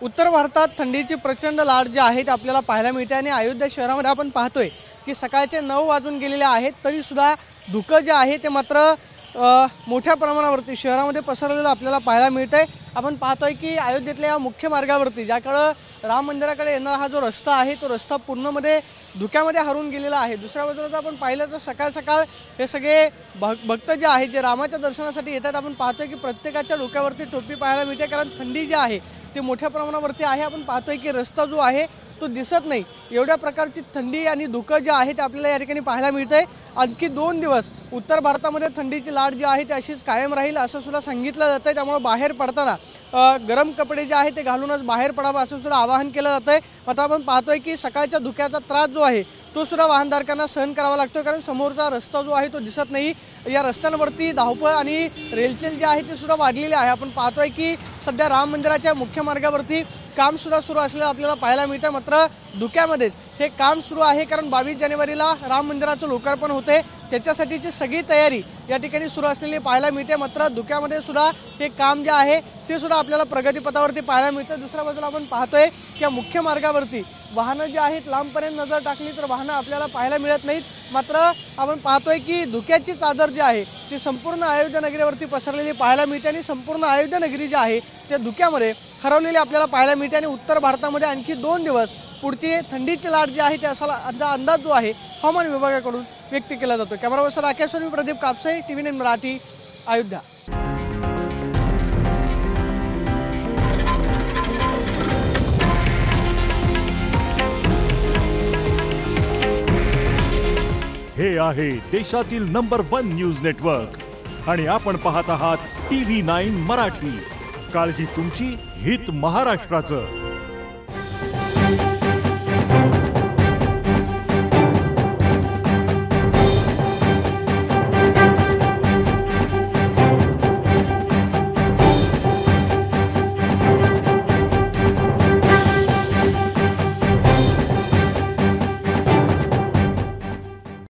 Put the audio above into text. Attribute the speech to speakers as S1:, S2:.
S1: उत्तर भारतात थंडीची प्रचंड लाट जी आहे ती आपल्याला पाहायला मिळते आणि अयोध्या शहरामध्ये आपण पाहतोय की सकाळचे 9 वाजून गेलेले आहेत तरी सुद्धा धुकं जे आहे ते मात्र मोठ्या प्रमाणावरती शहरामध्ये पसरलेलं आपल्याला पाहायला मिळतंय। आपण पाहतोय की अयोध्येतल्या या मुख्य मार्गावरती ज्याकडे राम मंदिराकडे येणारा हा जो रस्ता आहे तो रस्ता पूर्णमध्ये धुक्यामध्ये हरवून गेलेला आहे। दुसऱ्या बाजूला जर आपण पाहिलं तर सकाळ सकाळ हे सगळे भक्त जे आहेत जे रामाच्या दर्शनासाठी येतात आपण पाहतोय की प्रत्येकाच्या डोक्यावरती टोपी पाहायला मिळते कारण थंडी जी आहे ते मोठ्या प्रमाणावरती आहे। आपण पाहतोय की रस्ता जो आहे तो दिसत नाही, एवढ्या प्रकारची थंडी आणि धुकं जे आहे ते आपल्याला या ठिकाणी पाहायला मिळतंय। आणखी 2 दिवस उत्तर भारतामध्ये थंडीची लाट जी आहे ती अशीच कायम राहील असं सुद्धा सांगितलं जातंय। त्यामुळे बाहेर पडताना गरम कपडे जे आहे ते घालूनच बाहेर पडावं असं सुद्धा आवाहन केलं जातंय। मात्र आपण पाहतोय की सकाळच्या धुक्याचा त्रास जो आहे तो सुद्धा वाहनधारकांना सहन करावा लागतो कारण समोरचा रस्ता जो आहे तो दिसत नाही। या रस्त्यांवरती धावपळ आणि रेलचेल जे आहे ते सुद्धा वाढलेली आहे। आपण पाहतोय की सध्या राम मंदिराच्या मुख्य मार्गावरती काम सुद्धा सुरू असलेलं आपल्याला पाहायला मिळतं। मात्र धुक्यामध्येच हे काम सुरू आहे कारण 22 जानेवारीला राम मंदिराचं लोकार्पण होते, त्याच्यासाठीची सगळी तयारी या ठिकाणी सुरू असलेली पाहायला मिळते। मात्र धुक्यामध्ये सुद्धा हे काम जे आहे ते सुद्धा आपल्याला प्रगतीपथावरती पाहायला मिळतं। दुसऱ्या बाजूला आपण पाहतोय की मुख्य मार्गावरती वाहनं जी आहेत लांबपर्यंत नजर टाकली तर वाहनं आपल्याला पाहायला मिळत नाहीत। मात्र आपण पाहतोय की धुक्याची चादर जी आहे ती संपूर्ण अयोध्या नगरीवरती पसरलेली पाहायला मिळते आणि संपूर्ण अयोध्या नगरी जी आहे त्या धुक्यामध्ये हरवलेली आपल्याला पाहायला मिळते। आणि उत्तर भारतामध्ये आणखी 2 दिवस पुढची थंडीची लाट जी आहे त्याचा अंदाज जो आहे हवामान विभागाकडून व्यक्त केला जातो। कॅमेरा पर्सन राकेश मी प्रदीप कापसे, TV9 मराठी, अयोध्या।
S2: हे आहे देशातील नंबर 1 न्यूज नेटवर्क आणि आपण पाहत आहात TV9 मराठी। काळजी तुमची, हित महाराष्ट्राचं।